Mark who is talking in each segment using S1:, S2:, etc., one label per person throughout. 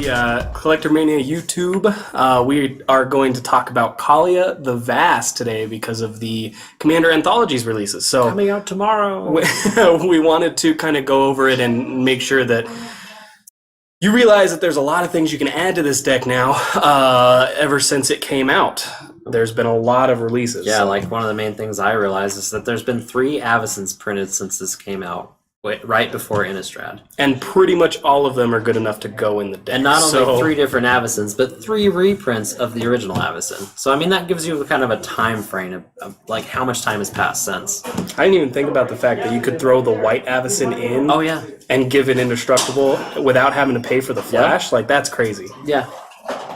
S1: the Collector Mania YouTube. We are going to talk about Kaalia the Vast today because of the Commander Anthology's releases. So
S2: coming out tomorrow.
S1: We wanted to kind of go over it and make sure that you realize that there's a lot of things you can add to this deck now ever since it came out. There's been a lot of releases.
S2: Yeah, like one of the main things I realized is that there's been 3 Avacons printed since this came out. Right before Innistrad.
S1: And pretty much all of them are good enough to go in the deck.
S2: And not only 3 different Avacons, but 3 reprints of the original Avacon. So, I mean, that gives you kind of a time frame of like, how much time has passed since.
S1: I didn't even think about the fact that you could throw the white Avacon in and give it indestructible without having to pay for the flash. Like, that's crazy.
S2: Yeah.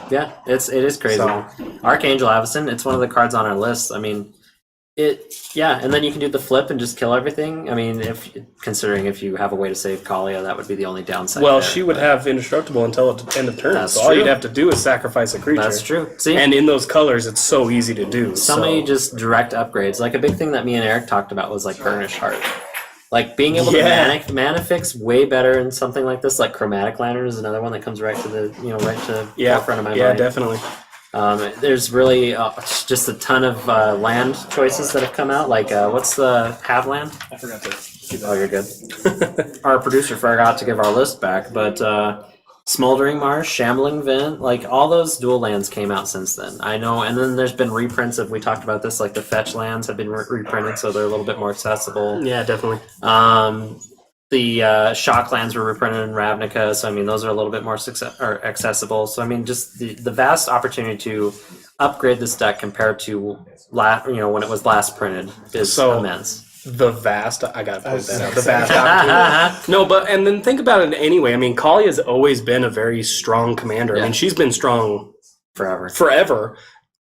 S2: Yeah, it is crazy. So, Archangel Avacon, it's one of the cards on our list. I mean... and then you can do the flip and just kill everything. I mean, considering if you have a way to save Kaalia, that would be the only downside.
S1: Well, she would have indestructible until the end of turn. So all you'd have to do is sacrifice a creature.
S2: That's true. See?
S1: And in those colors, it's so easy to do.
S2: Many just direct upgrades. Like a big thing that me and Eric talked about was like Burnished Heart. Like being able to mana fix way better in something like this. Like Chromatic Lantern is another one that comes right to the forefront of my mind.
S1: Yeah, definitely.
S2: There's really just a ton of land choices that have come out. Like, what's the have land?
S3: I forgot to.
S2: Oh, you're good. Our producer forgot to give our list back, but Smoldering Marsh, Shambling Vent, like all those dual lands came out since then. I know, and then there's been reprints of, we talked about this, like the fetch lands have been reprinted, so they're a little bit more accessible.
S1: Yeah, definitely.
S2: The Shock lands were reprinted in Ravnica, so I mean those are a little bit more accessible. So I mean just the vast opportunity to upgrade this deck compared to when it was last printed is immense.
S1: The vast, I gotta point that out. The vast opportunity. No, but and then think about it anyway. I mean, Kaalia has always been a very strong commander. I mean, she's been strong forever.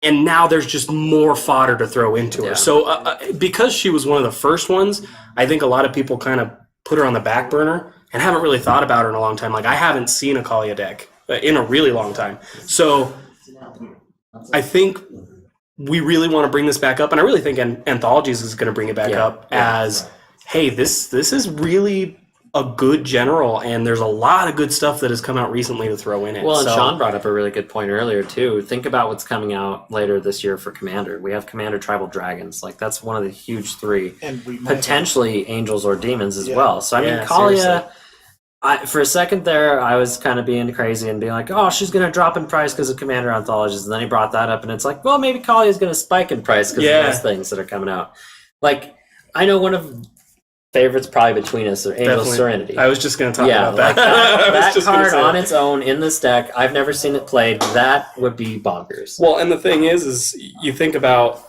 S1: And now there's just more fodder to throw into her. So because she was one of the first ones, I think a lot of people kind of put her on the back burner and haven't really thought about her in a long time. Like, I haven't seen a Kaalia deck in a really long time. So I think we really want to bring this back up, and I really think Anthologies is going to bring it back up as, hey, this is really a good general, and there's a lot of good stuff that has come out recently to throw in it.
S2: Well, and Sean brought up a really good point earlier, too. Think about what's coming out later this year for Commander. We have Commander Tribal Dragons. Like, that's one of the huge 3. And we potentially Angels or Demons as well. So, I mean, Kaalia, for a second there, I was kind of being crazy and being like, oh, she's going to drop in price because of Commander Anthologies. And then he brought that up, and it's like, well, maybe Kaalia is going to spike in price because of those things that are coming out. Like, I know one of favorites probably between us are Angel's Serenity.
S1: I was just going to talk about that.
S2: Like that card on its own in this deck, I've never seen it played. That would be bonkers.
S1: Well, and the thing is you think about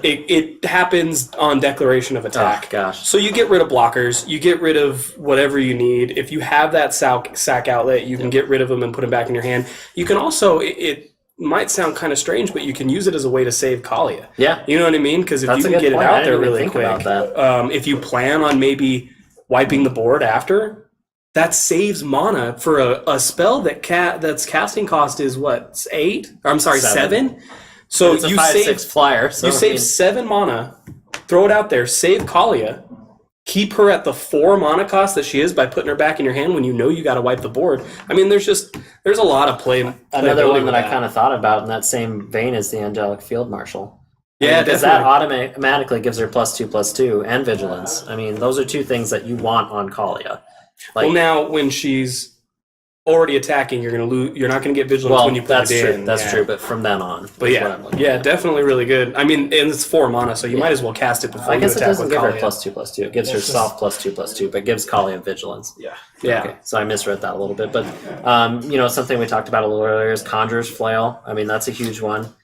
S1: it happens on declaration of attack.
S2: Oh, gosh.
S1: So you get rid of blockers, you get rid of whatever you need. If you have that sack outlet, you can get rid of them and put them back in your hand. You can also, it might sound kind of strange, but you can use it as a way to save Kaalia.
S2: Yeah.
S1: You know what I mean? Because if you can get it out there really quick, if you plan on maybe wiping the board after, that saves mana for a spell that's casting cost is what, 8? Or, I'm sorry, 7? So
S2: it's a
S1: you
S2: 5/6 flyer. So
S1: you save 7 mana, throw it out there, save Kaalia, keep her at the 4 mana cost that she is by putting her back in your hand when you know you got to wipe the board. I mean, there's a lot of play.
S2: Another one that I kind of thought about in that same vein is the Angelic Field Marshal.
S1: Yeah,
S2: because that automatically gives her +2/+2 and Vigilance. I mean, those are 2 things that you want on Kaalia.
S1: Like, well, now when she's already attacking, you're gonna lose. You're not gonna get Vigilance when you put it in.
S2: That's true. But from then on,
S1: but definitely really good. I mean, and it's 4 mana, so you might as well cast it before you attack with Kaalia.
S2: I guess it doesn't give her +2/+2. It gives her soft +2/+2, but gives Kaalia Vigilance.
S1: Yeah.
S2: Okay, so I misread that a little bit, but something we talked about a little earlier is Conjurer's Flail. I mean, that's a huge one.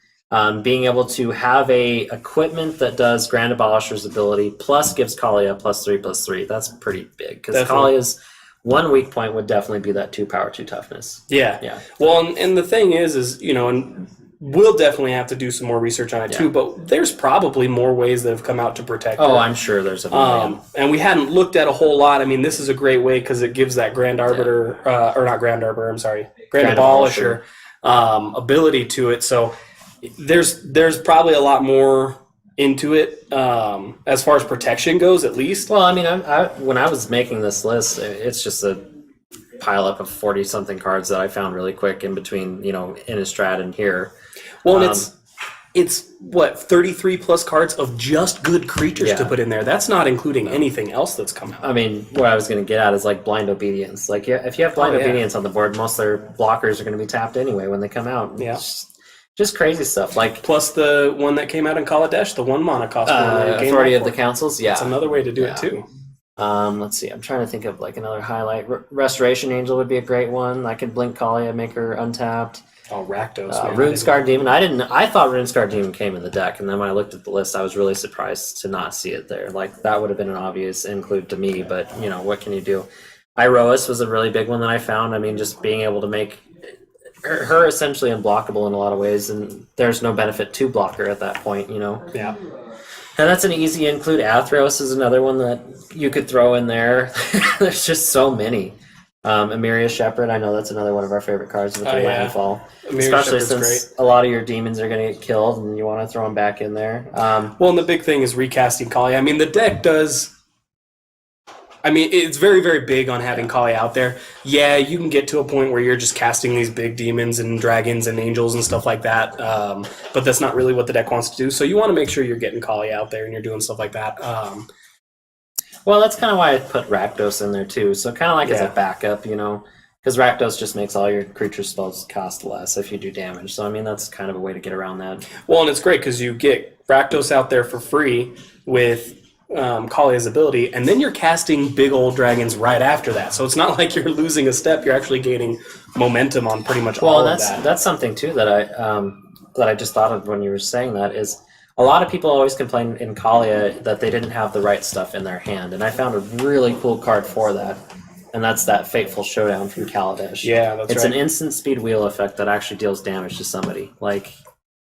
S2: Being able to have a equipment that does Grand Abolisher's ability plus gives Kaalia +3/+3. That's pretty big because Kaalia's one weak point would definitely be that 2 power, 2 toughness.
S1: Yeah. Well, and the thing is and we'll definitely have to do some more research on it too, but there's probably more ways that have come out to protect her.
S2: I'm sure there's a million.
S1: And we hadn't looked at a whole lot. I mean, this is a great way because it gives that Grand Arbiter, or not Grand Arbiter, I'm sorry, Grand Abolisher ability to it. So there's probably a lot more into it as far as protection goes, at least.
S2: Well, I mean, I when I was making this list, it's just a pile up of 40 something cards that I found really quick in between, you know, Innistrad and here.
S1: Well, and it's what, 33 plus cards of just good creatures to put in there. That's not including anything else that's come out.
S2: I mean, what I was going to get at is like Blind Obedience. Like, if you have Blind Obedience on the board, most of their blockers are going to be tapped anyway when they come out.
S1: Yeah.
S2: Just crazy stuff. Like,
S1: plus the one that came out in Kaalia Deck, the 1 mana cost.
S2: Authority of the Councils. Yeah,
S1: it's another way to do it too.
S2: Let's see. I'm trying to think of like another highlight. Restoration Angel would be a great one. I could blink Kaalia, make her untapped.
S1: Oh, Rakdos.
S2: Runescar Demon. I thought Runescar Demon came in the deck, and then when I looked at the list, I was really surprised to not see it there. Like, that would have been an obvious include to me, but you know, what can you do? Iroas was a really big one that I found. I mean, just being able to make her essentially unblockable in a lot of ways, and there's no benefit to block her at that point, you know?
S1: Yeah.
S2: And that's an easy include. Athros is another one that you could throw in there. There's just so many. Emiria Shepherd, I know that's another one of our favorite cards with the landfall. Especially since a lot of your demons are going to get killed and you want to throw them back in there.
S1: Well, and the big thing is recasting Kaalia. I mean, the deck does... I mean, it's very, very big on having Kaalia out there. Yeah, you can get to a point where you're just casting these big demons and dragons and angels and stuff like that, but that's not really what the deck wants to do. So you want to make sure you're getting Kaalia out there and you're doing stuff like that.
S2: Well, that's kind of why I put Rakdos in there too. So kind of like as a backup, you know, because Rakdos just makes all your creature spells cost less if you do damage. So I mean, that's kind of a way to get around that. Well,
S1: and it's great because you get Rakdos out there for free with Kaalia's ability, and then you're casting big old dragons right after that. So it's not like you're losing a step; you're actually gaining momentum on pretty much all of that.
S2: Well, that's something too that I just thought of when you were saying that is. A lot of people always complain in Kaalia that they didn't have the right stuff in their hand, and I found a really cool card for that, and that's that Fateful Showdown from Kaladesh.
S1: Yeah, that's
S2: It's an instant speed wheel effect that actually deals damage to somebody. Like,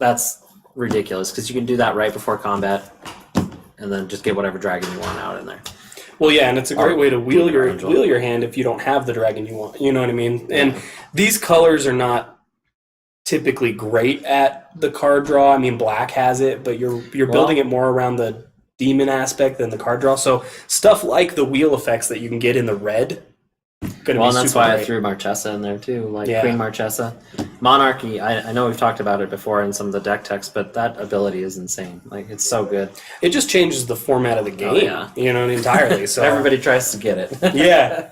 S2: that's ridiculous, because you can do that right before combat, and then just get whatever dragon you want out in there.
S1: Well, yeah, and it's a great way to wheel your hand if you don't have the dragon you want. You know what I mean? And these colors are not typically great at the card draw. I mean, black has it, but you're building it more around the demon aspect than the card draw. So stuff like the wheel effects that you can get in the red.
S2: And that's why I threw Marchesa in there too, like Queen Marchesa. Monarchy, I know we've talked about it before in some of the deck text, but that ability is insane. Like, it's so good.
S1: It just changes the format of the game, you know, entirely. So
S2: everybody tries to get it.
S1: Yeah.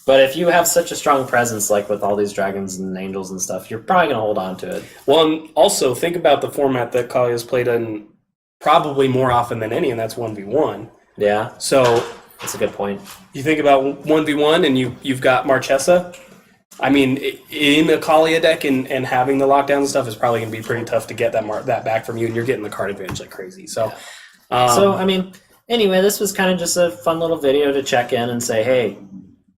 S2: But if you have such a strong presence, like with all these dragons and angels and stuff, you're probably going to hold on to it.
S1: Well, and also think about the format that Kaalia's played in probably more often than any, and that's 1v1.
S2: Yeah.
S1: So
S2: that's a good point.
S1: You think about 1v1 and you've got Marchesa. I mean, in a Kaalia deck and having the lockdowns and stuff is probably going to be pretty tough to get that back from you, and you're getting the card advantage like crazy. So,
S2: I mean, anyway, this was kind of just a fun little video to check in and say, hey,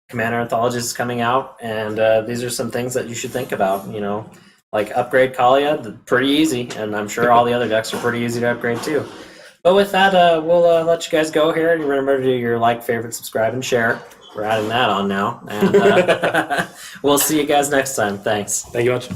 S2: Commander Anthology is coming out, and these are some things that you should think about, you know. Like, upgrade Kaalia, pretty easy, and I'm sure all the other decks are pretty easy to upgrade too. But with that, we'll let you guys go here. Remember to do your like, favorite, subscribe, and share. We're adding that on now. And we'll see you guys next time. Thanks.
S1: Thank you much.